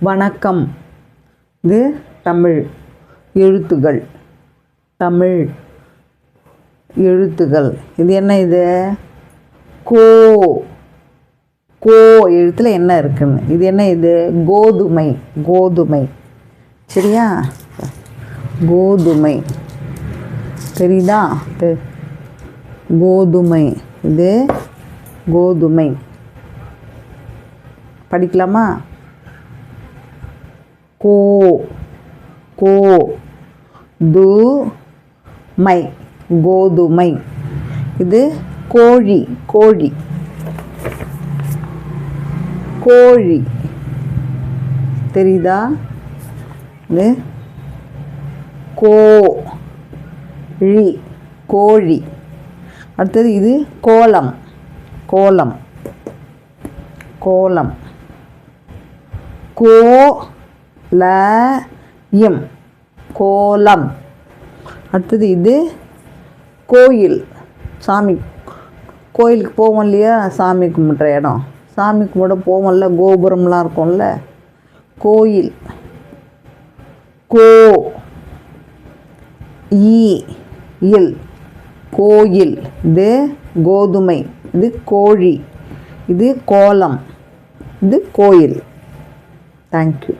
வணக்கம். இது தமிழ் எழுத்துகள். தமிழ் எழுத்துகள். இது என்ன? இது கோ. கோ எழுத்தில் என்ன இருக்குன்னு. இது என்ன? இது கோதுமை. கோதுமை. சரியா? கோதுமை தெரியுதா? கோதுமை. இது கோதுமை. படிக்கலாமா? கோ. கோ து மை. கோதுமை. இது கோழி. கோழி. கோழி தெரியுதா? இது கோழி. கோழி. அடுத்தது இது கோலம். கோலம். கோலம். கோலம். கோலம். அடுத்தது இது கோயில். சாமி கோயிலுக்கு போவோம் இல்லையா? சாமி கும்பிட்ற இடம். சாமி கும்பிட போவோம்ல, கோபுரம்லாம் இருக்கும்ல. கோயில். கோ இல் கோயில். இது கோதுமை. இது கோழி. இது கோலம். இது கோயில். தேங்க்யூ.